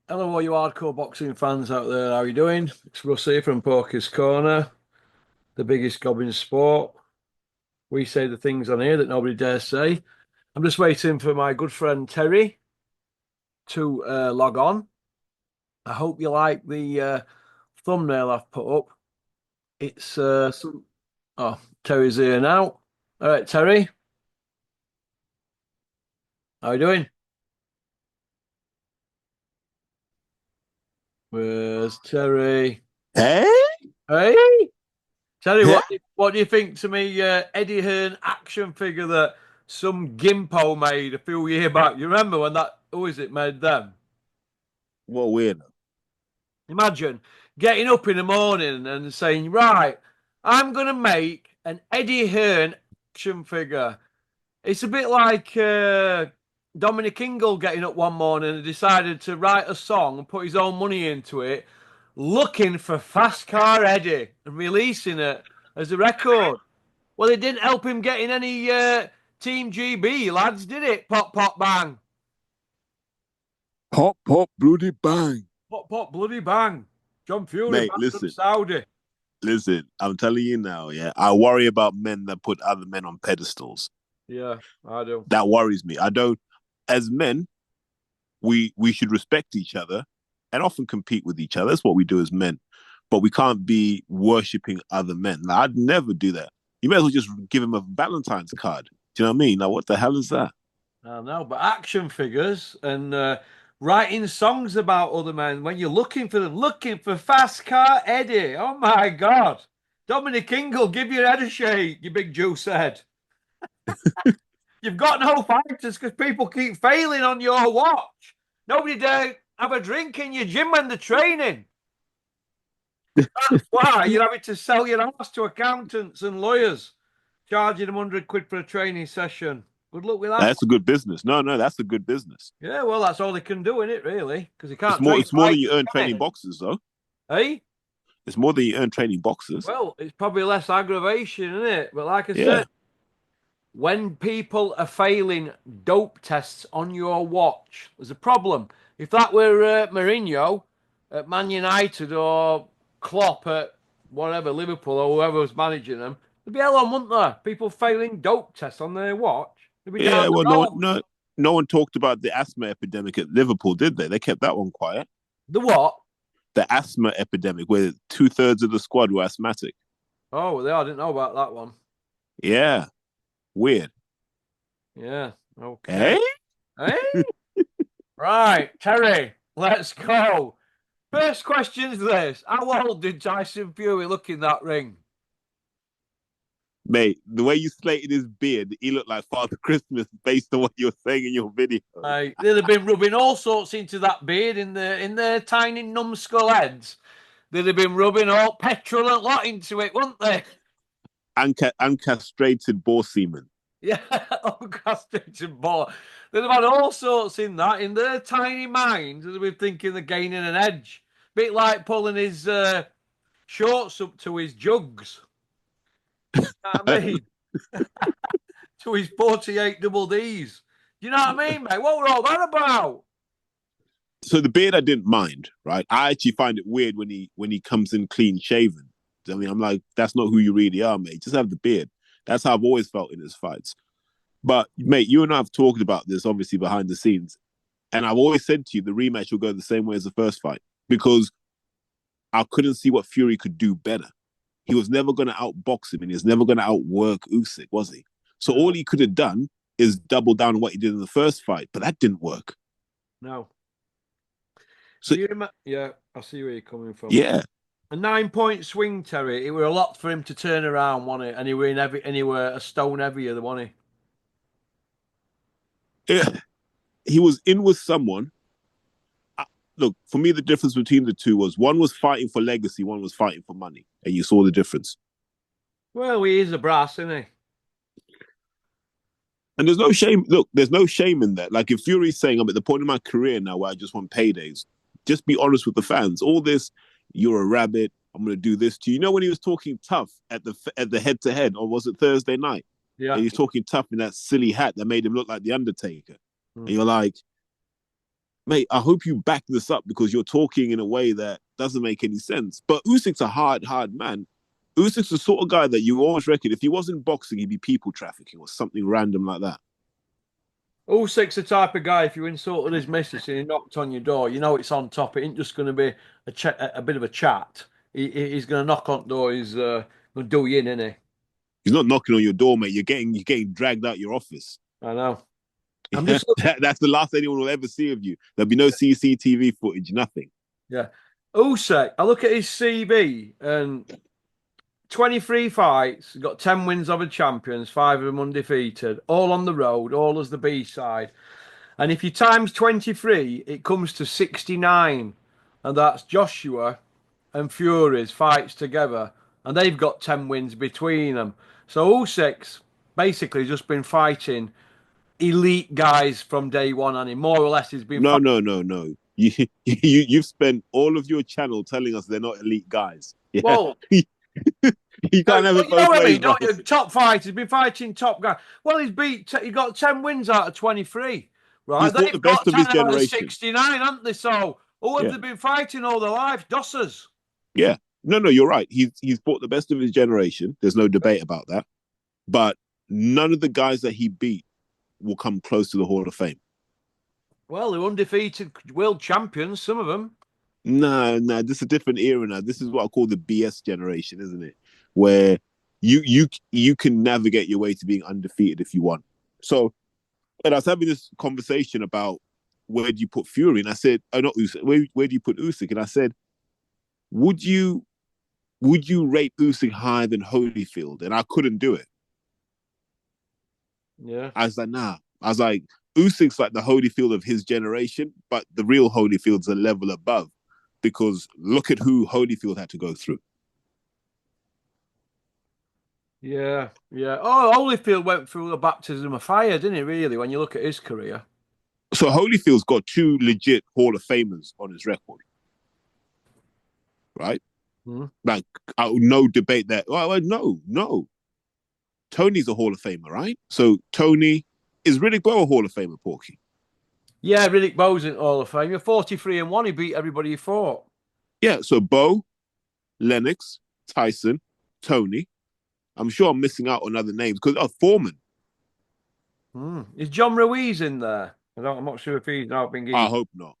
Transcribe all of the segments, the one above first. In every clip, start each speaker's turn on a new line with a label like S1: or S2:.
S1: Hello, all you hardcore boxing fans out there. How are you doing? It's Russ here from Poker's Corner, the biggest gob in sport. We say the things on here that nobody dares say. I'm just waiting for my good friend Terry to log on. I hope you like the thumbnail I've put up. It's some. Oh, Terry's here now. All right, Terry, how you doing? Where's Terry?
S2: Hey?
S1: Hey, Terry,
S2: Hey?
S1: what do you think to me Eddie Hearn action figure that some gimpo made a few years back? You remember when that who is it made them?
S2: What weirdo?
S1: Imagine getting up in the morning and saying, right, I'm gonna make an Eddie Hearn action figure. It's a bit like Dominic Ingle getting up one morning and decided to write a song and put his own money into it, looking for Fast Car Eddie and releasing it as a record. Well, it didn't help him getting any Team GB lads, did it? Pop, pop, bang.
S2: Pop, pop, bloody bang.
S1: Pop, pop, bloody bang. John Fury
S2: Mate,
S1: back from
S2: listen,
S1: Saudi.
S2: listen. I'm telling you now, yeah. I worry about men that put other men on pedestals.
S1: Yeah, I do.
S2: That worries me. I don't, as men, we should respect each other and often compete with each other. That's what we do as men. But we can't be worshipping other men. Like, I'd never do that. You may as well just give him a Valentine's card. Do you know what I mean? Like, what the hell is that?
S1: I know, but action figures and writing songs about other men when you're looking for them, looking for Fast Car Eddie. Oh my God. Dominic Ingle, give your head a shake, you big juice head. You've got no fighters because people keep failing on your watch. Nobody dare have a drink in your gym when they're training. That's why you're having to sell your ass to accountants and lawyers, charging them 100 quid for a training session. Good luck with that.
S2: That's a good business. No, no, that's a good business.
S1: Yeah, well, that's all they can do in it, really, because they
S2: It's
S1: can't
S2: more.
S1: train
S2: It's more than
S1: fighters,
S2: you earn
S1: can
S2: training
S1: they?
S2: boxers, though.
S1: Hey?
S2: It's more than you earn training boxers.
S1: Well, it's probably less aggravation, isn't it? But like I said,
S2: Yeah.
S1: when people are failing dope tests on your watch, there's a problem. If that were Mourinho at Man United or Klopp at whatever, Liverpool or whoever was managing them, there'd be hell on, wouldn't there? People failing dope tests on their watch. They'd be down
S2: Yeah,
S1: the
S2: well,
S1: road.
S2: no one talked about the asthma epidemic at Liverpool, did they? They kept that one quiet.
S1: The what?
S2: The asthma epidemic, where two-thirds of the squad were asthmatic.
S1: Oh, I didn't know about that one.
S2: Yeah, weird.
S1: Yeah, okay.
S2: Hey,
S1: Hey, right, Terry, let's go. First question's this. How old did Tyson Fury look in that ring?
S2: mate, the way you slated his beard, he looked like Father Christmas based on what you were saying in your video.
S1: They'd have been rubbing all sorts into that beard in their tiny numbskull heads. They'd have been rubbing all petrol and lot into it, wouldn't they?
S2: Uncastrated boar semen.
S1: Yeah, all castrated ball. They'd have had all sorts in that in their tiny minds. They'd have been thinking they're gaining an edge. Bit like pulling his shorts up to his jugs. You know what I mean? To his 48 double D's. Do you know what I mean, mate? What were all that about?
S2: So the beard I didn't mind, right? I actually find it weird when he comes in clean shaven. I mean, I'm like, that's not who you really are, mate. Just have the beard. That's how I've always felt in his fights. But mate, you and I have talked about this obviously behind the scenes, and I've always said to you the rematch will go the same way as the first fight because I couldn't see what Fury could do better. He was never going to outbox him, and he was never going to outwork Usyk, was he? So all
S1: No,
S2: he could have done is double down on what he did in the first fight, but that didn't work.
S1: no.
S2: So
S1: Do you remember? Yeah, I see where you're coming from.
S2: yeah,
S1: A 9 point swing, Terry. It were a lot for him to turn around, wasn't it? And he were anywhere a stone heavier, wasn't he?
S2: yeah, he was in with someone. Look, for me, the difference between the two was one was fighting for legacy, one was fighting for money, and you saw the difference.
S1: Well, he is a brass, isn't he?
S2: And there's no shame. Look, there's no shame in that. Like if Fury's saying, I'm at the point in my career now where I just want paydays. Just be honest with the fans. All this, you're a rabbit. I'm going to do this to you. You know when he was talking tough at the head to head, or was it Thursday night? And
S1: Yeah.
S2: he was talking tough in that silly hat that made him look like the Undertaker.
S1: Hmm.
S2: And you're like, mate, I hope you back this up because you're talking in a way that doesn't make any sense. But Usyk's a hard man. Usyk's the sort of guy that you always reckon if he wasn't boxing, he'd be people trafficking or something random like that.
S1: Usyk's the type of guy, if you insulted his missus and he knocked on your door, you know it's on top. It ain't just going to be a bit of a chat. He's going to knock on the door. He's going to do you in, isn't he?
S2: He's not knocking on your door, mate. You're getting dragged out your office.
S1: I know. I'm
S2: Yeah,
S1: just looking.
S2: that's the last anyone will ever see of you. There'll be no CCTV footage, nothing.
S1: Yeah. Usyk, I look at his CV and 23 fights, got 10 wins over champions, five of them undefeated, all on the road, all as the B side. And if you times 23, it comes to 69. And that's Joshua and Fury's fights together. And they've got 10 wins between them. So Usyk's basically just been fighting elite guys from day one. And he more or less has been
S2: No,
S1: fighting.
S2: no, no, no. You've spent all of your channel telling us they're not elite guys. Yeah,
S1: Well,
S2: you can't have it
S1: you know
S2: both
S1: what I
S2: ways,
S1: mean, don't
S2: bro.
S1: you? Top fighters, he's been fighting top guys. Well, he got 10 wins out of 23, right?
S2: He's fought the
S1: They've
S2: best
S1: got
S2: of
S1: 10
S2: his
S1: out of
S2: generation.
S1: 69, haven't they? So, who have
S2: Yeah,
S1: they been fighting all their life? Dossers.
S2: yeah. No, no, you're right. He's fought the best of his generation. There's no debate about that. But none of the guys that he beat will come close to the Hall of Fame.
S1: Well, they're undefeated world champions, some of them.
S2: Nah. This is a different era now. This is what I call the BS generation, isn't it? Where you can navigate your way to being undefeated if you want. So, and I was having this conversation about where do you put Fury, and I said, oh, not Usyk. Where do you put Usyk? And I said, would you rate Usyk higher than Holyfield? And I couldn't do it.
S1: Yeah.
S2: I was like, nah. I was like, Usyk's like the Holyfield of his generation, but the real Holyfield's a level above because look at who Holyfield had to go through.
S1: Yeah, yeah. Oh, Holyfield went through a baptism of fire, didn't he, really, when you look at his career?
S2: So Holyfield's got two legit Hall of Famers on his record, right?
S1: Hmm.
S2: Like, no debate that. Well, no. Tony's a Hall of Famer, right? So Tony is Riddick Bowe a Hall of Famer, Porky?
S1: Yeah, Riddick Bowe's in Hall of Fame. You're 43 and 1. He beat everybody he fought.
S2: Yeah. So Bowe, Lennox, Tyson, Tony. I'm sure I'm missing out on other names because Foreman.
S1: Is John Ruiz in there? I'm not sure if he's now been
S2: I
S1: given.
S2: hope not.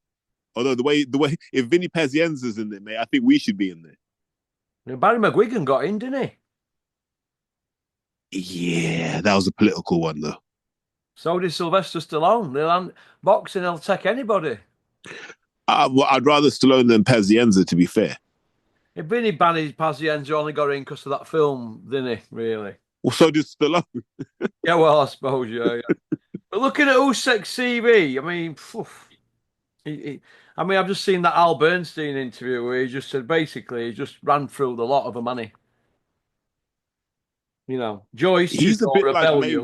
S2: Although if Vinny Pazienza's in there, mate, I think we should be in there.
S1: Barry McGuigan got in, didn't he?
S2: Yeah, that was a political one though.
S1: So did Sylvester Stallone. Boxing, they'll take anybody.
S2: Well, I'd rather Stallone than Pazienza, to be fair.
S1: If Vinny Banny Pazienza only got in because of that film, didn't he? Really?
S2: Well, so did Stallone.
S1: Yeah, well, I suppose, yeah. But looking at Usyk's CV, I mean, I mean, I've just seen that Al Bernstein interview where he just said basically he just ran through the lot of the money. Joyce just
S2: He's a
S1: all
S2: bit like
S1: rebellion,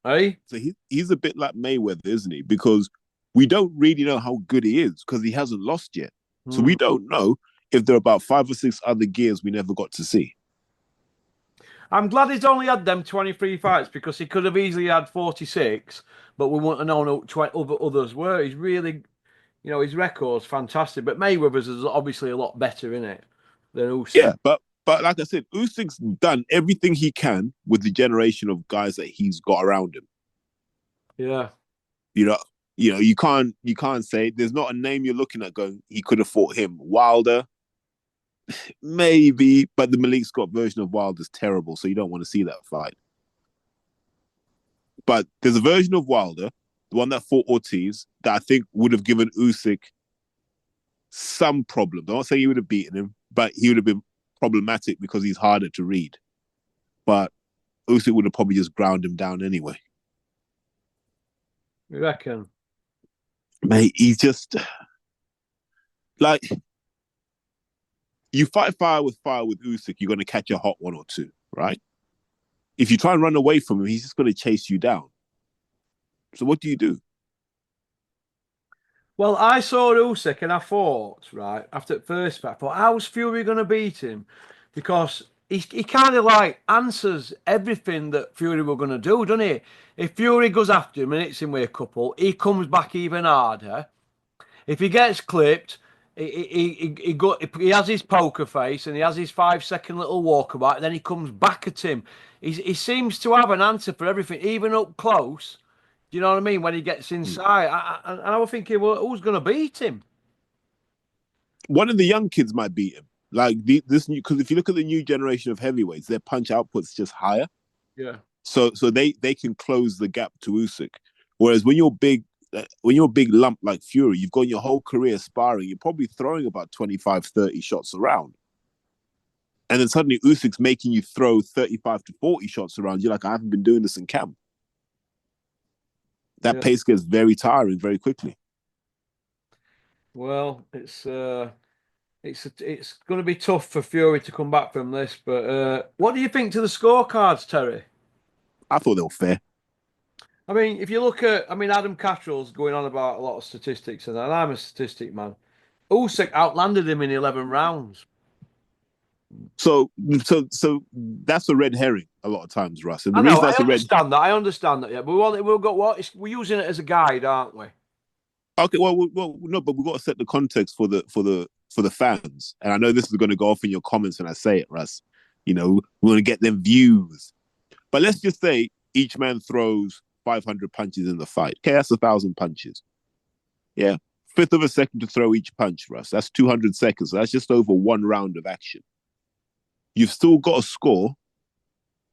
S2: Mayweather.
S1: eh?
S2: So he's a bit like Mayweather, isn't he? Because we don't really know how good he is because he hasn't lost yet. So we don't know if there are about 5 or 6 other gears we never got to see.
S1: I'm glad he's only had them 23 fights because he could have easily had 46, but we wouldn't have known who others were. He's really, his record's fantastic, but Mayweather's is obviously a lot better in it than Usyk.
S2: Yeah, but like I said, Usyk's done everything he can with the generation of guys that he's got around him.
S1: Yeah.
S2: You know, you can't say there's not a name you're looking at going, he could have fought him. Wilder, maybe, but the Malik Scott version of Wilder's terrible, so you don't want to see that fight. But there's a version of Wilder, the one that fought Ortiz, that I think would have given Usyk some problems. I'm not saying he would have beaten him, but he would have been problematic because he's harder to read. But Usyk would have probably just ground him down anyway.
S1: You reckon?
S2: Mate, he's just like, you fight fire with Usyk, you're going to catch a hot one or two, right? If you try and run away from him, he's just going to chase you down. So what do you do?
S1: Well, I saw Usyk and I thought, right, after the first fight, I thought, how's Fury going to beat him? Because he kind of like answers everything that Fury were going to do, doesn't he? If Fury goes after him and hits him with a couple, he comes back even harder. If he gets clipped, he has his poker face and he has his 5 second little walkabout, and then he comes back at him. He seems to have an answer for everything, even up close. Do you know what I mean? When he gets
S2: Hmm.
S1: inside, and I was thinking, well, who's going to beat him?
S2: One of the young kids might beat him. Like this new, because if you look at the new generation of heavyweights, their punch output's just higher.
S1: Yeah,
S2: So they can close the gap to Usyk. Whereas when you're a big lump like Fury, you've gone your whole career sparring, you're probably throwing about 25, 30 shots around. And then suddenly Usyk's making you throw 35 to 40 shots around. You're like, I haven't been doing this in camp. That
S1: yeah.
S2: pace gets very tiring very quickly.
S1: Well, it's going to be tough for Fury to come back from this. But what do you think to the scorecards, Terry?
S2: I thought they were fair.
S1: I mean, if you look at, I mean, Adam Cattell's going on about a lot of statistics, and I'm a statistic man. Usyk outlanded him in 11 rounds.
S2: So so that's a red herring a lot of times, Russ. And
S1: I
S2: the
S1: know,
S2: reason
S1: I
S2: that's a red
S1: understand that. I understand that, yeah. But we'll go what? We're using it as a guide, aren't we?
S2: Okay, well, no, but we've got to set the context for the fans. And I know this is going to go off in your comments when I say it, Russ. You know, we want to get them views. But let's just say each man throws 500 punches in the fight. Okay, that's 1,000 punches. Yeah, fifth of a second to throw each punch, Russ. That's 200 seconds. So that's just over one round of action. You've still got to score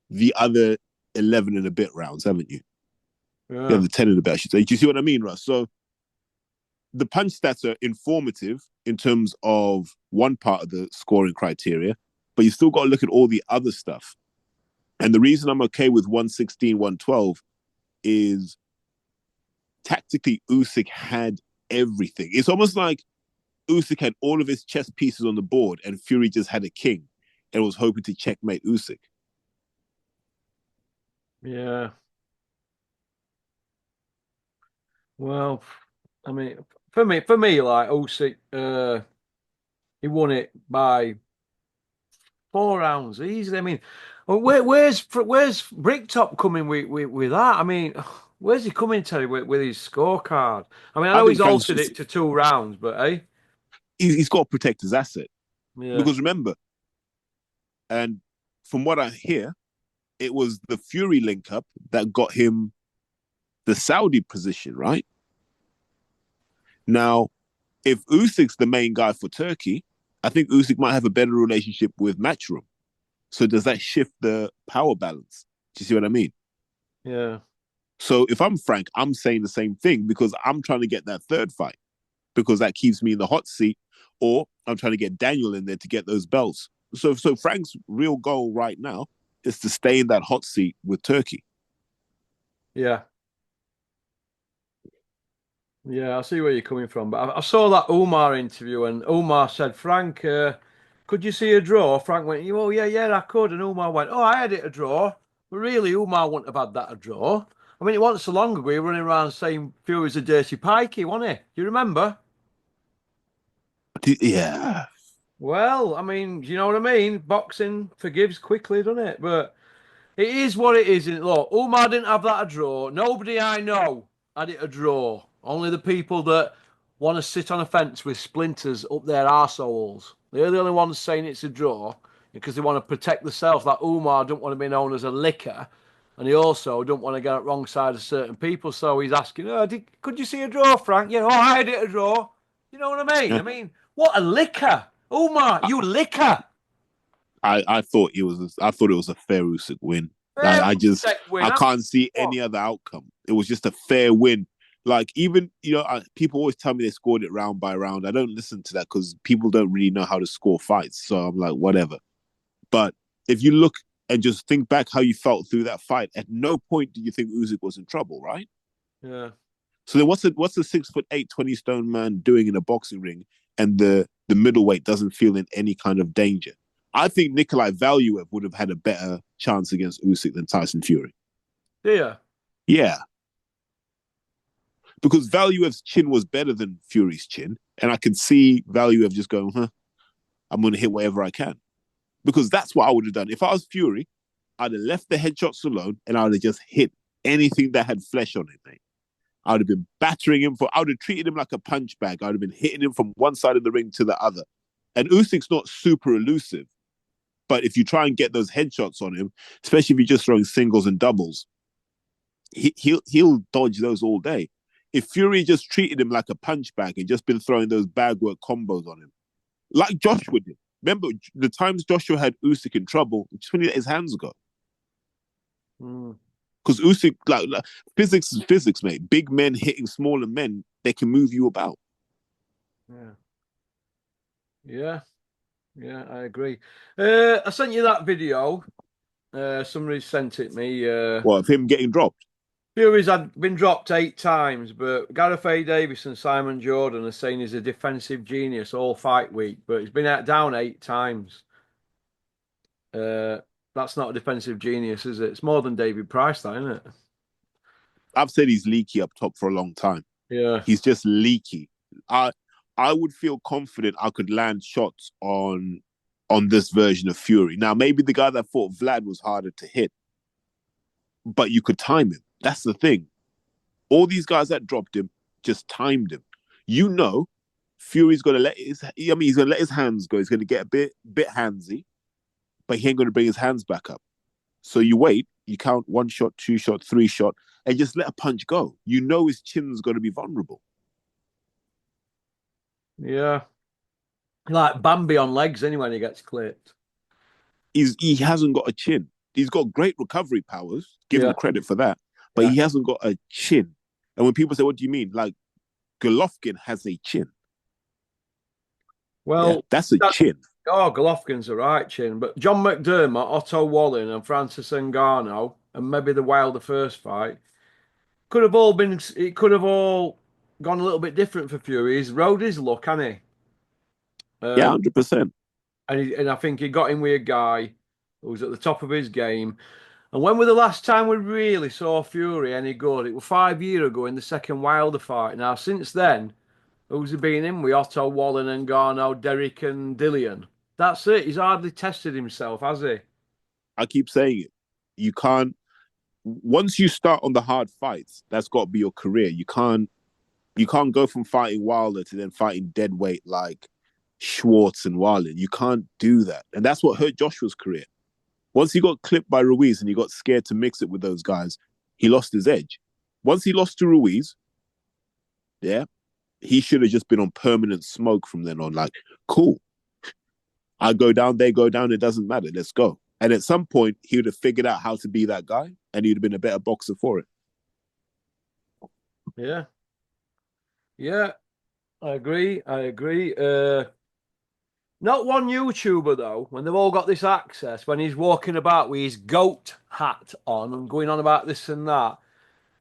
S2: the other 11 and a bit rounds, haven't you? Yeah,
S1: Yeah,
S2: the 10 and a bit, I should say. Do you see what I mean, Russ? So the punch stats are informative in terms of one part of the scoring criteria, but you still got to look at all the other stuff. And the reason I'm okay with 116, 112 is tactically Usyk had everything. It's almost like Usyk had all of his chess pieces on the board and Fury just had a king and was hoping to checkmate Usyk.
S1: yeah. Well, I mean, for me, like Usyk, he won it by 4 rounds easily. I mean, where's Bricktop coming with that? I mean, where's he coming, Terry, with his scorecard? I mean, I
S2: I
S1: know he's
S2: think Frank's
S1: altered
S2: just,
S1: it to 2 rounds, but hey,
S2: he's got to protect his asset.
S1: yeah,
S2: Because remember, and from what I hear, it was the Fury link up that got him the Saudi position, right? Now, if Usyk's the main guy for Turkey, I think Usyk might have a better relationship with Matchroom. So does that shift the power balance? Do you see what I mean?
S1: yeah,
S2: So if I'm Frank, I'm saying the same thing because I'm trying to get that third fight because that keeps me in the hot seat, or I'm trying to get Daniel in there to get those belts. So Frank's real goal right now is to stay in that hot seat with Turkey.
S1: yeah. Yeah, I see where you're coming from, but I saw that Umar interview, and Umar said, "Frank, could you see a draw?" Frank went, "Oh yeah, yeah, I could," and Umar went, "Oh, I had it a draw." But really, Umar wouldn't have had that a draw. I mean, it wasn't so long ago he was running around saying Fury's a dirty pikey, wasn't he? Do you remember?
S2: Yeah.
S1: Well, I mean, do you know what I mean? Boxing forgives quickly, doesn't it? But it is what it is. Look, Umar didn't have that a draw. Nobody I know had it a draw. Only the people that want to sit on a fence with splinters up their arseholes. They're the only ones saying it's a draw because they want to protect themselves. Like Umar don't want to be known as a licker. And he also don't want to get it wrong side of certain people. So he's asking, could you see a draw, Frank? Yeah, oh, I had it a draw. You know what I mean? I mean, what a licker. Umar, you licker.
S2: I thought it was a fair Usyk win.
S1: Fair
S2: I
S1: win.
S2: can't see
S1: What?
S2: any other outcome. It was just a fair win. Like even people always tell me they scored it round by round. I don't listen to that because people don't really know how to score fights. So I'm like whatever. But if you look and just think back how you felt through that fight, at no point did you think Usyk was in trouble, right?
S1: Yeah.
S2: So then what's the 6'8", 20-stone man doing in a boxing ring, and the middleweight doesn't feel in any kind of danger? I think Nikolai Valuev would have had a better chance against Usyk than Tyson Fury.
S1: Yeah.
S2: Yeah, because Valuev's chin was better than Fury's chin, and I could see Valuev just going, I'm going to hit whatever I can. Because that's what I would have done. If I was Fury, I'd have left the headshots alone, and I would have just hit anything that had flesh on it, mate. I would have been battering him I would have treated him like a punch bag. I would have been hitting him from one side of the ring to the other. And Usyk's not super elusive, but if you try and get those headshots on him, especially if you're just throwing singles and doubles, he'll dodge those all day. If Fury just treated him like a punch bag and just been throwing those bag work combos on him, like Joshua did. Remember the times Joshua had Usyk in trouble, just when he let his hands go.
S1: Mm.
S2: Because Usyk, like physics is physics, mate. Big men hitting smaller men, they can move you about.
S1: Yeah. Yeah. Yeah, I agree. I sent you that video. Somebody sent it me.
S2: Well, of him getting dropped.
S1: Fury's had been dropped 8 times, but Gareth A. Davis and Simon Jordan are saying he's a defensive genius all fight week, but he's been down 8 times. That's not a defensive genius, is it? It's more than David Price, that, isn't it?
S2: I've said he's leaky up top for a long time.
S1: Yeah.
S2: He's just leaky. I would feel confident I could land shots on this version of Fury. Now, maybe the guy that fought Vlad was harder to hit, but you could time him. That's the thing. All these guys that dropped him just timed him. You know, Fury's gonna he's gonna let his hands go. He's gonna get a bit handsy, but he ain't gonna bring his hands back up. So you wait, you count 1 shot, 2 shot, 3 shot, and just let a punch go. You know his chin's gonna be vulnerable.
S1: Yeah. Like Bambi on legs anyway when he gets clipped.
S2: He hasn't got a chin. He's got great recovery powers. Give him
S1: Yeah.
S2: credit for that, but
S1: Yeah.
S2: he hasn't got a chin. And when people say, "What do you mean?" Like Golovkin has a chin. Yeah,
S1: Well,
S2: that's a chin.
S1: oh, Golovkin's a right chin, but John McDermott, Otto Wallin, and Francis Ngannou, and maybe the Wilder first fight could have all been. It could have all gone a little bit different for Fury. He's rode his luck, hasn't he?
S2: Yeah, 100%.
S1: And I think he got in with a guy who was at the top of his game. And when was the last time we really saw Fury any good? It was 5 years ago in the second Wilder fight. Now, since then, who's he been in with? Otto Wallin and Ngannou, Derek and Dillian. That's it. He's hardly tested himself, has he?
S2: I keep saying it. You can't. Once you start on the hard fights, that's got to be your career. You can't. You can't go from fighting Wilder to then fighting dead weight like Schwartz and Wilder. You can't do that, and that's what hurt Joshua's career. Once he got clipped by Ruiz and he got scared to mix it with those guys, he lost his edge. Once he lost to Ruiz, yeah, he should have just been on permanent smoke from then on. Like, cool. I go down, they go down, it doesn't matter. Let's go. And at some point, he would have figured out how to be that guy and he'd have been a better boxer for it.
S1: Yeah. Yeah, I agree. I agree. Not one YouTuber though, when they've all got this access, when he's walking about with his goat hat on and going on about this and that,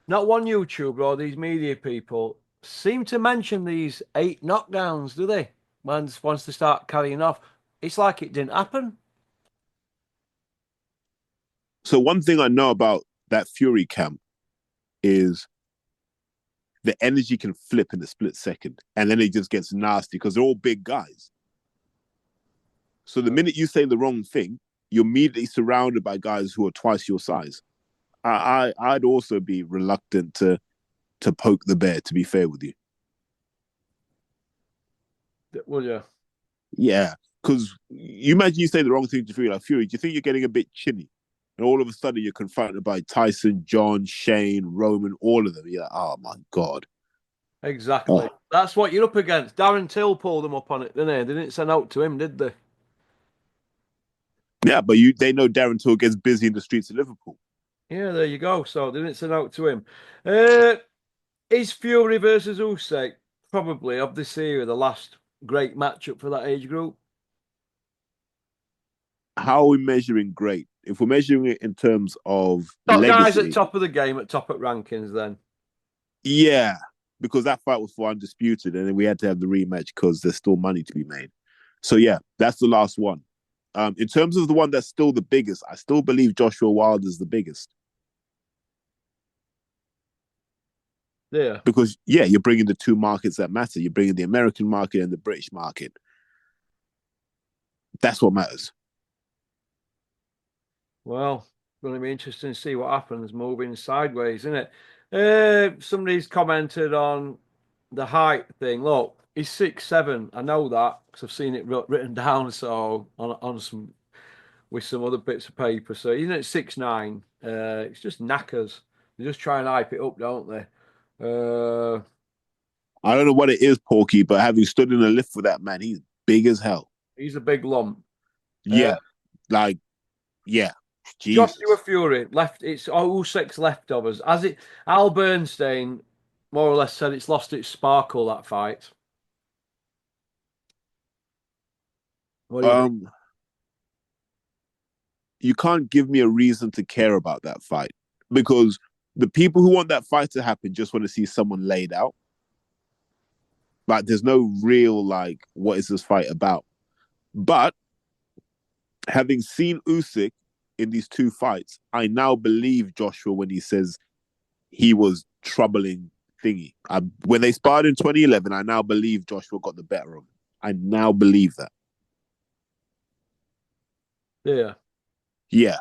S1: not one YouTuber or these media people seem to mention these 8 knockdowns, do they? Once they start carrying off, it's like it didn't happen.
S2: So one thing I know about that Fury camp is the energy can flip in a split second and then it just gets nasty because they're all big guys. So the minute you say the wrong thing, you're immediately surrounded by guys who are twice your size. I'd also be reluctant to poke the bear, to be fair with you.
S1: Will you?
S2: Yeah, because you imagine you say the wrong thing to Fury, like, Fury, do you think you're getting a bit chinny? And all of a sudden you're confronted by Tyson, John, Shane, Roman, all of them. You're like, oh my God.
S1: Exactly.
S2: Oh.
S1: That's what you're up against. Darren Till pulled them up on it, didn't they? They didn't send out to him, did they?
S2: Yeah, but they know Darren Till gets busy in the streets of Liverpool.
S1: Yeah, there you go. So they didn't send out to him. Uh, is Fury versus Usyk probably of this era the last great matchup for that age group?
S2: How are we measuring great? If we're measuring it in terms of
S1: Top guys at
S2: legacy,
S1: top of the game, at top at rankings, then.
S2: yeah, because that fight was for undisputed, and then we had to have the rematch because there's still money to be made. So yeah, that's the last one. In terms of the one that's still the biggest, I still believe Joshua Wilder is the biggest.
S1: Yeah.
S2: Because yeah, you're bringing the two markets that matter. You're bringing the American market and the British market. That's what matters.
S1: Well, it's going to be interesting to see what happens moving sideways, isn't it? Somebody's commented on the height thing. Look, he's 6'7". I know that because I've seen it written down. So on some with some other bits of paper. So even at 6'9", it's just knackers. They just try and hype it up, don't they? Uh,
S2: I don't know what it is, Porky, but having stood in a lift with that man, he's big as hell.
S1: he's a big lump. Uh,
S2: Yeah, like yeah,
S1: Joshua
S2: Jesus.
S1: Fury left. It's Usyk's leftovers. As it, Al Bernstein more or less said it's lost its sparkle, that fight. What do you think?
S2: Um, you can't give me a reason to care about that fight because the people who want that fight to happen just want to see someone laid out. Like, there's no real like, what is this fight about? But having seen Usyk in these two fights, I now believe Joshua when he says he was troubling thingy. When they sparred in 2011, I now believe Joshua got the better of him. I now believe that.
S1: Yeah.
S2: Yeah.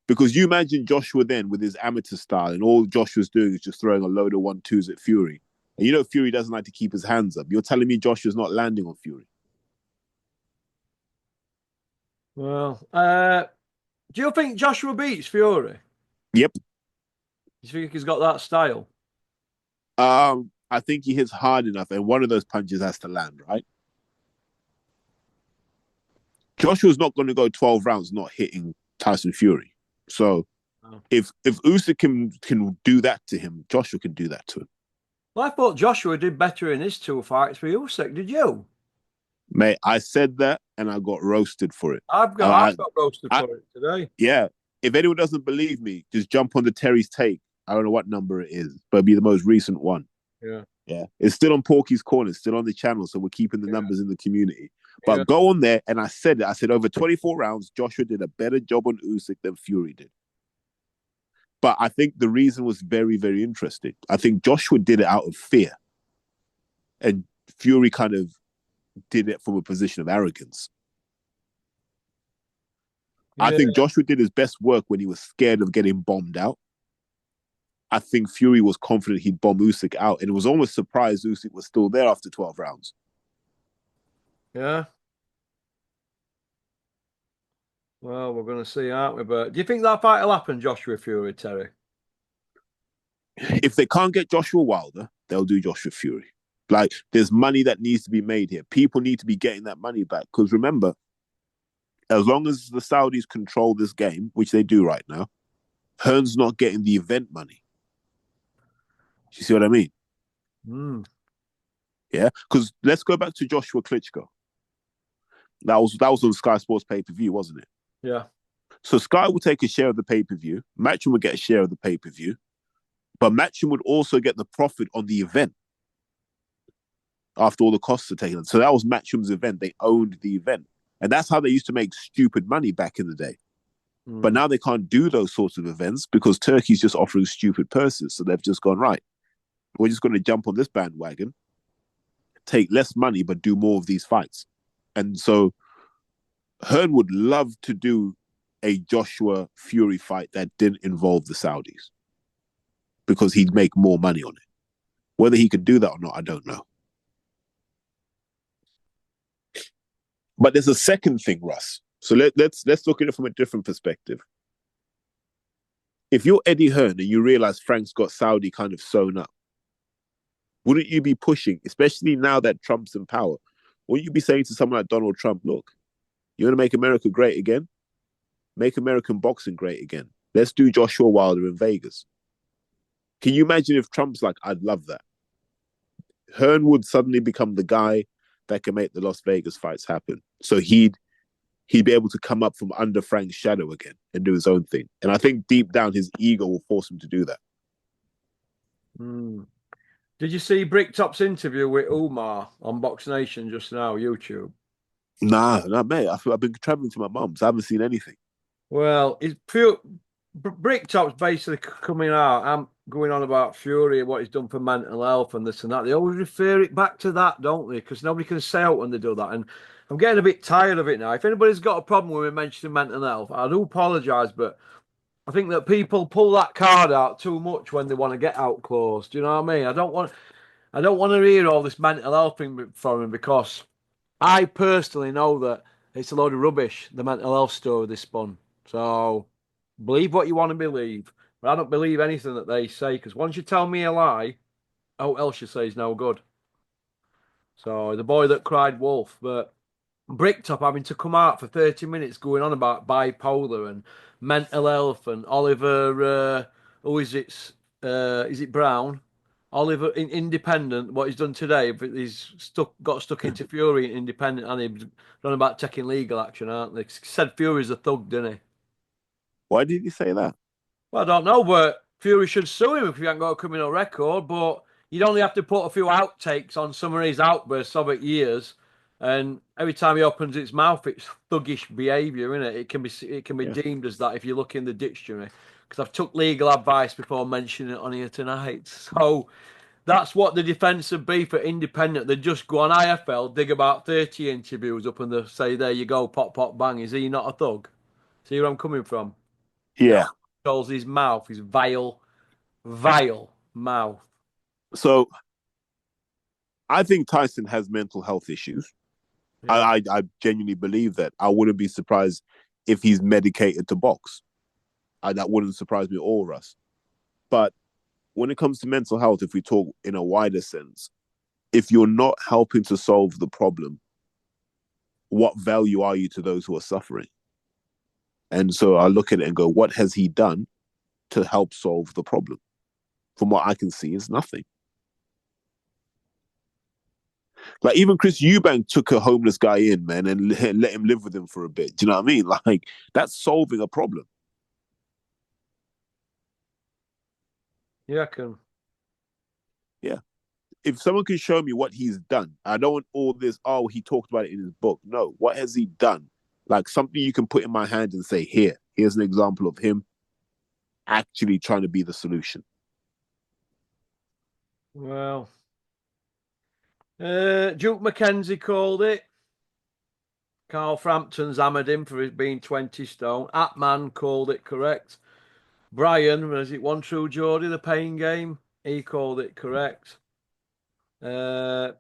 S2: Because you imagine Joshua then with his amateur style, and all Joshua's doing is just throwing a load of 1-2s at Fury. And you know Fury doesn't like to keep his hands up. You're telling me Joshua's not landing on Fury?
S1: Well, do you think Joshua beats Fury?
S2: Yep.
S1: You think he's got that style?
S2: I think he hits hard enough, and one of those punches has to land, right? Joshua's not going to go 12 rounds not hitting Tyson Fury. So
S1: Oh.
S2: if Usyk can do that to him, Joshua can do that to him.
S1: Well, I thought Joshua did better in his two fights for Usyk. Did you?
S2: Mate, I said that and I got roasted for it.
S1: I've got roasted
S2: I
S1: for it today.
S2: yeah. If anyone doesn't believe me, just jump on the Terry's take. I don't know what number it is, but it'll be the most recent one.
S1: Yeah.
S2: Yeah. It's still on Porky's Corner, it's still on the channel, so we're keeping the
S1: Yeah.
S2: numbers in the community.
S1: Yeah.
S2: But go on there, and I said it. I said over 24 rounds, Joshua did a better job on Usyk than Fury did. But I think the reason was very, very interesting. I think Joshua did it out of fear, and Fury kind of did it from a position of arrogance. I
S1: Yeah.
S2: think Joshua did his best work when he was scared of getting bombed out. I think Fury was confident he'd bomb Usyk out, and it was almost surprised Usyk was still there after 12 rounds.
S1: Yeah. Well, we're going to see, aren't we? But do you think that fight will happen, Joshua Fury, Terry?
S2: If they can't get Joshua Wilder, they'll do Joshua Fury. Like, there's money that needs to be made here. People need to be getting that money back. Because remember, as long as the Saudis control this game, which they do right now, Hearn's not getting the event money. You see what I mean?
S1: Mm.
S2: Yeah. Because let's go back to Joshua Klitschko. That was on Sky Sports pay-per-view, wasn't it?
S1: Yeah.
S2: So Sky will take a share of the pay-per-view. Matchroom will get a share of the pay-per-view. But Matchroom would also get the profit on the event after all the costs are taken. So that was Matchroom's event. They owned the event. And that's how they used to make stupid money back in the day.
S1: Mm.
S2: But now they can't do those sorts of events because Turkey's just offering stupid purses. So they've just gone, right, we're just going to jump on this bandwagon, take less money, but do more of these fights. And so Hearn would love to do a Joshua Fury fight that didn't involve the Saudis because he'd make more money on it. Whether he could do that or not, I don't know. But there's a second thing, Russ. So let's look at it from a different perspective. If you're Eddie Hearn and you realize Frank's got Saudi kind of sewn up, wouldn't you be pushing, especially now that Trump's in power? Wouldn't you be saying to someone like Donald Trump, look, you want to make America great again? Make American boxing great again. Let's do Joshua Wilder in Vegas. Can you imagine if Trump's like, I'd love that? Hearn would suddenly become the guy that can make the Las Vegas fights happen. So he'd be able to come up from under Frank's shadow again and do his own thing. And I think deep down his ego will force him to do that.
S1: Mm. Did you see Bricktop's interview with Umar on Box Nation just now, YouTube?
S2: Nah, mate. I've been traveling to my mum's. I haven't seen anything.
S1: Well, it's pure. Bricktop's basically coming out. I'm going on about Fury, what he's done for mental health and this and that. They always refer it back to that, don't they? Because nobody can say out when they do that. And I'm getting a bit tired of it now. If anybody's got a problem with me mentioning mental health, I do apologise, but I think that people pull that card out too much when they want to get out close. Do you know what I mean? I don't want to hear all this mental health thing from him because I personally know that it's a load of rubbish, the mental health story they spun. So believe what you want to believe. But I don't believe anything that they say because once you tell me a lie, what else you say is no good. So the boy that cried wolf, but Bricktop having to come out for 30 minutes going on about bipolar and mental health and Oliver, who is it Brown? Oliver Independent, what he's done today, but he's got stuck into Fury and Independent and he's done about taking legal action, aren't they? Said Fury's a thug, didn't he?
S2: Why did he say that?
S1: Well, I don't know, but Fury should sue him if he hasn't got a criminal record. But you'd only have to put a few outtakes on some of his outbursts over years, and every time he opens his mouth, it's thuggish behaviour, isn't it? It can be
S2: Yeah.
S1: deemed as that if you look in the dictionary. Because I've took legal advice before mentioning it on here tonight. So that's what the defence would be for independent. They'd just go on IFL, dig about 30 interviews up, and they say, "There you go, pop, pop, bang. Is he not a thug?" See where I'm coming from? And
S2: Yeah.
S1: calls his mouth, his vile, vile mouth.
S2: So I think Tyson has mental health issues.
S1: Yeah.
S2: I genuinely believe that. I wouldn't be surprised if he's medicated to box. That wouldn't surprise me or Russ. But when it comes to mental health, if we talk in a wider sense, if you're not helping to solve the problem, what value are you to those who are suffering? And so I look at it and go, what has he done to help solve the problem? From what I can see, is nothing. Like even Chris Eubank took a homeless guy in, man, and let him live with him for a bit. Do you know what I mean? Like that's solving a problem.
S1: Yeah, I can.
S2: Yeah. If someone can show me what he's done, I don't want all this, oh, he talked about it in his book. No, what has he done? Like something you can put in my hand and say, here's an example of him actually trying to be the solution.
S1: Well, Duke McKenzie called it. Carl Frampton's hammered him for his being 20 stone. Atman called it correct. Brian, was it one true Geordie, the pain game? He called it correct. Uh,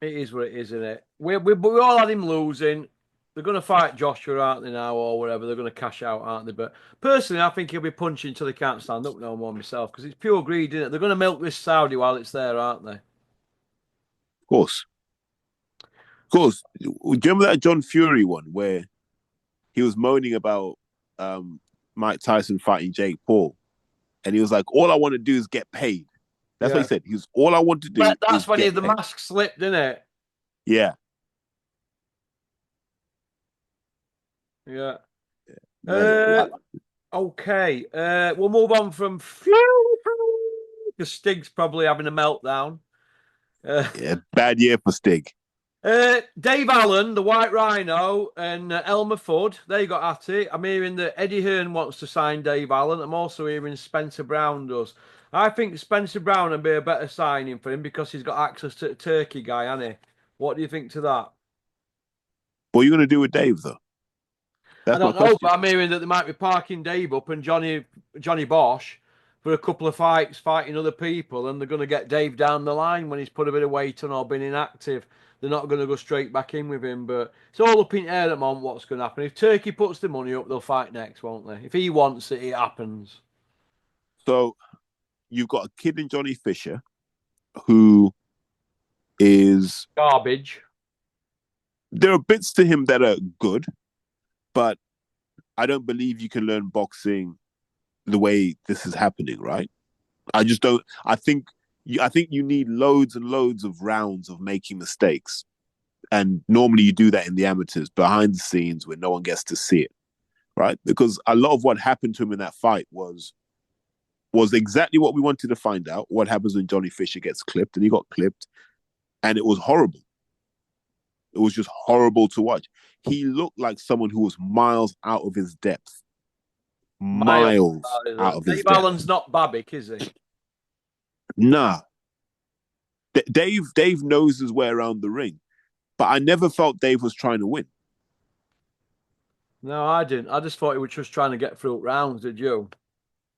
S1: it is what it is, isn't it? We all had him losing. They're going to fight Joshua, aren't they, now, or whatever? They're going to cash out, aren't they? But personally, I think he'll be punching till he can't stand up no more myself because it's pure greed, isn't it? They're going to milk this Saudi while it's there, aren't they?
S2: Of course. Of course. Do you remember that John Fury one where he was moaning about Mike Tyson fighting Jake Paul? And he was like, all I want to do is get paid. That's what he
S1: Yeah.
S2: said. He was all I want to do
S1: But
S2: is
S1: that's when
S2: get
S1: the
S2: paid.
S1: mask slipped, didn't it?
S2: Yeah.
S1: Yeah.
S2: Man,
S1: Uh, okay. We'll move on from because Stig's probably having a meltdown. Uh,
S2: yeah, bad year for Stig.
S1: Dave Allen, the White Rhino, and Elmer Fudd, they got at it. I'm hearing that Eddie Hearn wants to sign Dave Allen. I'm also hearing Spencer Brown does. I think Spencer Brown would be a better signing for him because he's got access to the Turkey guy, hasn't he? What do you think to that?
S2: What are you going to do with Dave, though?
S1: I
S2: That's my
S1: don't know,
S2: question.
S1: but I'm hearing that they might be parking Dave up and Johnny Bosch for a couple of fights, fighting other people, and they're going to get Dave down the line when he's put a bit of weight on or been inactive. They're not going to go straight back in with him, but it's all up in the air at the moment what's going to happen. If Turkey puts the money up, they'll fight next, won't they? If he wants it, it happens.
S2: So you've got a kid in Johnny Fisher who is.
S1: Garbage.
S2: There are bits to him that are good, but I don't believe you can learn boxing the way this is happening, right? I just don't. I think you need loads and loads of rounds of making mistakes, and normally you do that in the amateurs behind the scenes where no one gets to see it, right? Because a lot of what happened to him in that fight was exactly what we wanted to find out. What happens when Johnny Fisher gets clipped, and he got clipped, and it was horrible. It was just horrible to watch. He looked like someone who was miles out of his depth,
S1: Miles.
S2: miles out of his
S1: Dave
S2: depth.
S1: Allen's not Babic, is he?
S2: Nah, Dave knows his way around the ring, but I never felt Dave was trying to win.
S1: No, I didn't. I just thought he was just trying to get through rounds. Did you?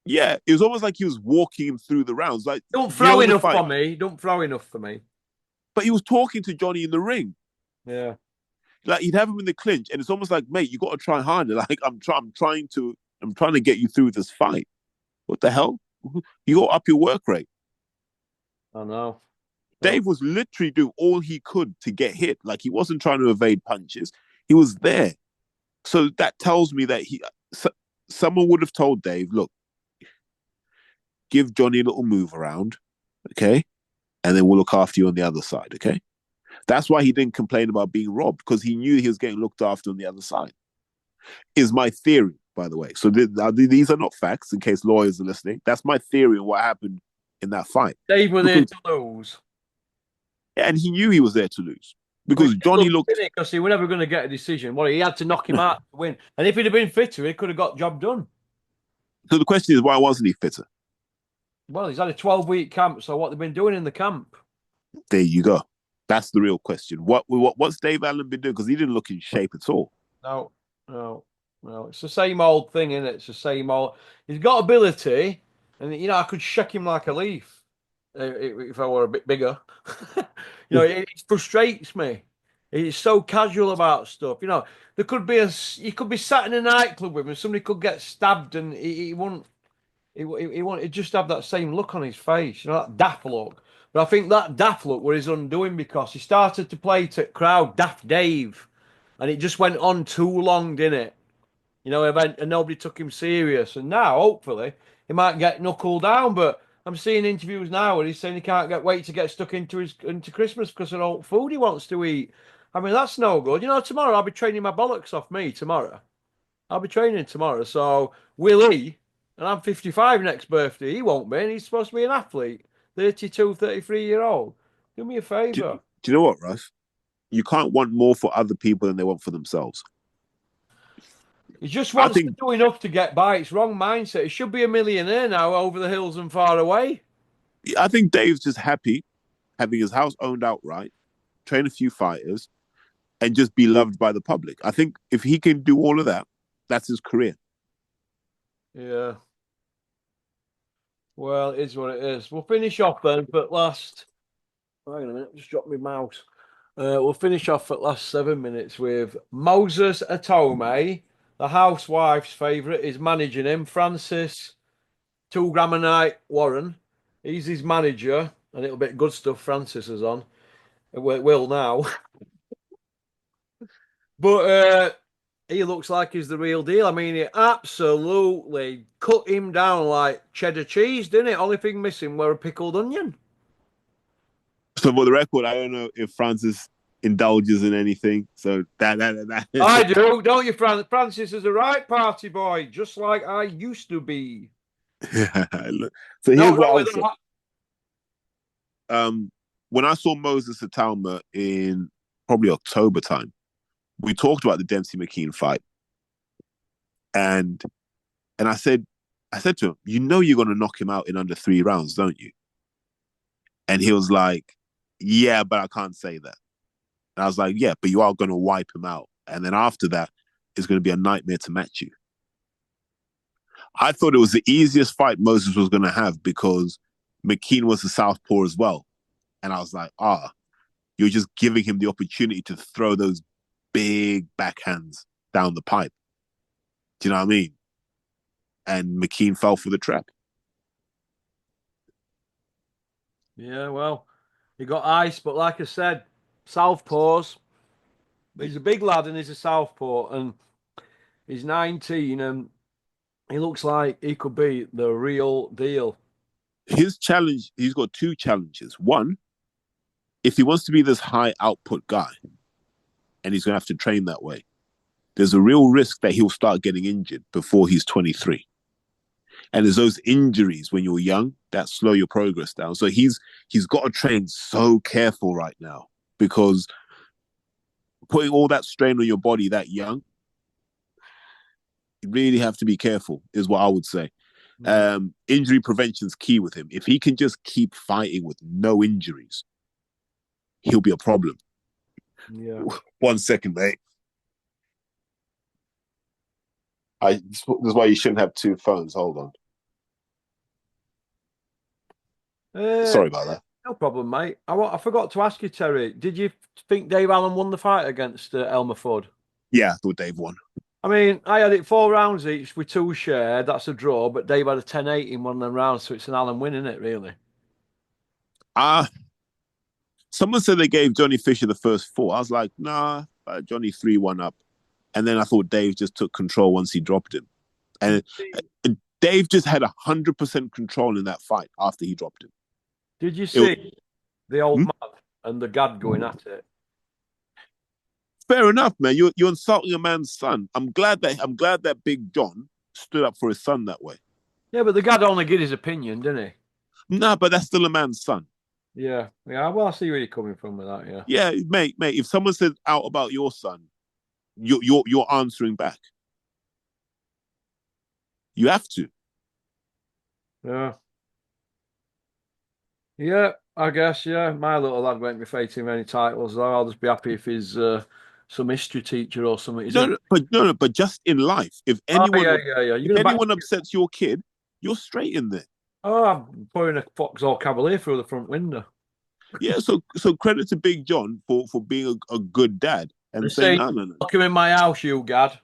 S2: Yeah, it was almost like he was walking him through the rounds. Like,
S1: Don't
S2: you know,
S1: throw
S2: in the
S1: enough
S2: fight,
S1: for me. Don't throw enough for me.
S2: but he was talking to Johnny in the ring.
S1: Yeah.
S2: Like, he'd have him in the clinch, and it's almost like, mate, you got to try harder. Like, I'm trying to get you through this fight. What the hell? You got to up your work rate.
S1: I know. No.
S2: Dave was literally doing all he could to get hit. Like, he wasn't trying to evade punches. He was there. So that tells me that so, someone would have told Dave, look, give Johnny a little move around, okay, and then we'll look after you on the other side, okay. That's why he didn't complain about being robbed, because he knew he was getting looked after on the other side. Is my theory, by the way. So these are not facts, in case lawyers are listening. That's my theory on what happened in that fight.
S1: Dave were there
S2: Because
S1: to lose.
S2: and he knew he was there to lose
S1: Well,
S2: because
S1: he did
S2: Johnny
S1: lose,
S2: looked.
S1: didn't he? Because he were never going to get a decision. Well, he had to knock him out to win. And if he'd have been fitter, he could have got job done.
S2: So the question is, why wasn't he fitter?
S1: Well, he's had a 12-week camp, so what they've been doing in the camp?
S2: There you go. That's the real question. What's Dave Allen been doing? Because he didn't look in shape at all.
S1: No, no, no. It's the same old thing, isn't it? It's the same old. He's got ability, and I could shake him like a leaf if I were a bit bigger. It frustrates me. He's so casual about stuff. There could be you could be sat in a nightclub with him, and somebody could get stabbed, and he wouldn't. He wanted just have that same look on his face, that daft look. But I think that daft look was his undoing because he started to play to crowd Daft Dave, and it just went on too long, didn't it? And nobody took him serious. And now, hopefully, he might get knuckled down. But I'm seeing interviews now where he's saying he can't wait to get stuck into Christmas because of all food he wants to eat. I mean, that's no good. Tomorrow I'll be training my bollocks off me tomorrow. I'll be training tomorrow. So will he? And I'm 55 next birthday. He won't be. And he's supposed to be an athlete. 32, 33-year old. Do me a
S2: Do
S1: favour.
S2: you know what, Russ? You can't want more for other people than they want for themselves.
S1: He just
S2: I
S1: wants to
S2: think
S1: do enough to get by. It's wrong mindset. He should be a millionaire now over the hills and far away.
S2: I think Dave's just happy having his house owned outright, train a few fighters, and just be loved by the public. I think if he can do all of that, that's his career.
S1: Yeah. Well, it is what it is. We'll finish off then, but last. Hang on a minute, just dropped my mouse. We'll finish off at last 7 minutes with Moses Atome, the housewife's favourite, is managing him. Francis 2 gram a night Warren. He's his manager, and it'll be good stuff Francis is on. It will now. But he looks like he's the real deal. I mean, he absolutely cut him down like cheddar cheese, didn't it? Only thing missing were a pickled onion.
S2: So for the record, I don't know if Francis indulges in anything. So that.
S1: I do, don't you, Francis? Francis is a right party boy, just like I used to be.
S2: So here's
S1: No,
S2: what
S1: wrong
S2: I'll
S1: with
S2: say.
S1: that.
S2: When I saw Moses Atalma in probably October time, we talked about the Dempsey McKean fight, and I said to him, you know, you're going to knock him out in under 3 rounds, don't you? And he was like, yeah, but I can't say that. And I was like, yeah, but you are going to wipe him out. And then after that, it's going to be a nightmare to match you. I thought it was the easiest fight Moses was going to have because McKean was a southpaw as well. And I was like, you're just giving him the opportunity to throw those big backhands down the pipe. Do you know what I mean? And McKean fell for the trap.
S1: Yeah, well, he got ice, but like I said, southpaws. He's a big lad and he's a southpaw, and he's 19, and he looks like he could be the real deal.
S2: His challenge, he's got two challenges. One, if he wants to be this high output guy, and he's going to have to train that way, there's a real risk that he'll start getting injured before he's 23. And there's those injuries when you're young that slow your progress down. So he's got to train so careful right now because putting all that strain on your body that young, you really have to be careful, is what I would say. Injury prevention is key with him. If he can just keep fighting with no injuries, he'll be a problem.
S1: Yeah.
S2: 1 second, mate. This is why you shouldn't have two phones. Hold on. Sorry about that.
S1: No problem, mate. I forgot to ask you, Terry. Did you think Dave Allen won the fight against Elmer Fudd?
S2: Yeah, I thought Dave won.
S1: I mean, I had it 4 rounds each with 2 shared. That's a draw, but Dave had a 10-8 in one of them rounds, so it's an Allen win, isn't it, really?
S2: Someone said they gave Johnny Fisher the first four. I was like, nah, Johnny 3-1 up. And then I thought Dave just took control once he dropped him. And Dave just had 100% control in that fight after he dropped him.
S1: Did you see the old man and the gad going at it?
S2: Fair enough, man. You're insulting a man's son. I'm glad that Big John stood up for his son that way.
S1: Yeah, but the gad only gave his opinion, didn't he?
S2: Nah, but that's still a man's son.
S1: Yeah. Well, I see where you're coming from with that. Yeah.
S2: Yeah, mate. If someone says out about your son, you're answering back. You have to.
S1: Yeah. Yeah, I guess. Yeah, my little lad won't be fighting many titles though. I'll just be happy if he's some history teacher or something.
S2: But just in life, if anyone,
S1: yeah.
S2: If anyone upsets your kid, you're straight in there.
S1: Oh, I'm pouring a Vauxhall Cavalier through the front window.
S2: Yeah, so credit to Big John for being a good dad and saying, no.
S1: Lock him in my house, you gad.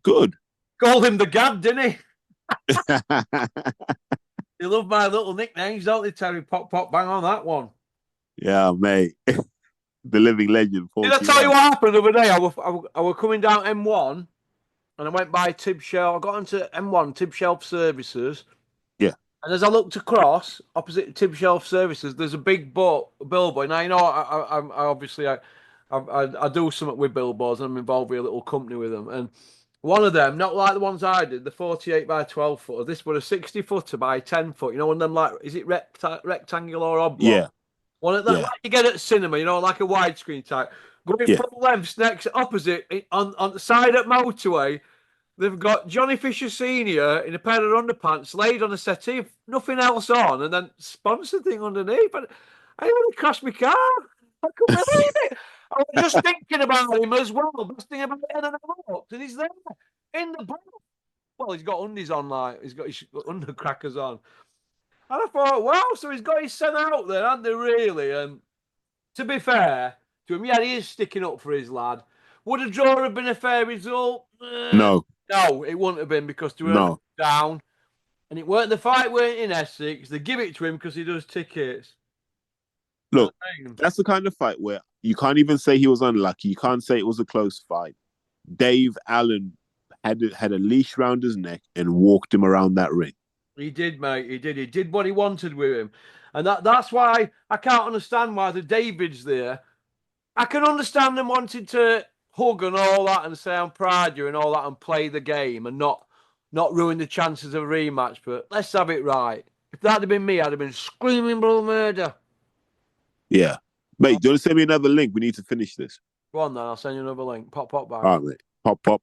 S2: Good.
S1: Called him the gad, didn't he? They love my little nicknames, don't they, Terry? Pop, bang on that one.
S2: Yeah, mate. The living legend.
S1: Did I tell you what happened the other day? I was coming down M1 and I went by Tib Shelf. I got into M1, Tib Shelf Services.
S2: Yeah.
S1: And as I looked across, opposite Tib Shelf Services, there's a big billboard. Now, you know, I obviously do something with billboards and I'm involved with a little company with them. And one of them, not like the ones I did, the 48 by 12 footer, this was a 60 footer by 10 foot. You know, one of them, like, is it rectangular or oblong?
S2: Yeah.
S1: One of them, like you get at cinema, you know, like a widescreen type. Going full lengths next opposite on the side of motorway. They've got Johnny Fisher Senior in a pair of underpants laid on a settee, nothing else on, and then sponsor thing underneath. But I nearly crashed my car. I couldn't believe it. I was just thinking about him as well. Best thing about it, and I looked, and he's there in the booth. Well, he's got undies on, like he's got his undercrackers on. And I thought, wow, so he's got his son out there, hasn't he, really? And to be fair to him, yeah, he is sticking up for his lad. Would a draw have been a fair result?
S2: No.
S1: No, it wouldn't have been because they were down. And the fight weren't in Essex. They give it to him because he does tickets.
S2: Look, that's the kind of fight where you can't even say he was unlucky. You can't say it was a close fight. Dave Allen had a leash round his neck and walked him around that ring.
S1: He did, mate. He did. He did what he wanted with him. And that's why I can't understand why the Davids there. I can understand them wanting to hug and all that and say I'm proud of you and all that and play the game and not ruin the chances of a rematch. But let's have it right. If that had been me, I'd have been screaming blood murder.
S2: Yeah. Mate, do you want to send me another link? We need to finish this.
S1: Go on then, I'll send you another link. Pop back.
S2: All right, mate. Pop back.